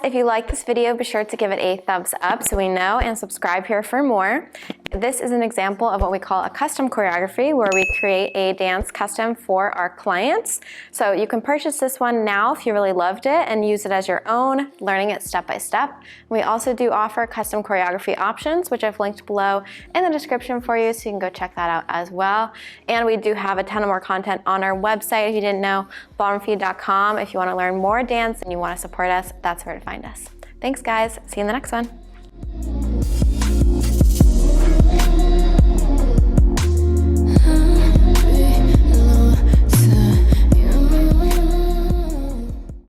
If you like this video, be sure to give it a thumbs up so we know, and subscribe here for more. This is an example of what we call a custom choreography, where we create a dance custom for our clients. So you can purchase this one now if you really loved it and use it as your own, learning it step by step. We also do offer custom choreography options, which I've linked below in the description for you, so you can go check that out as well. And we do have a ton of more content on our website if you didn't know, ballroomfeed.com. If you want to learn more dance and you want to support us, that's where to find us. Thanks guys, see you in the next one.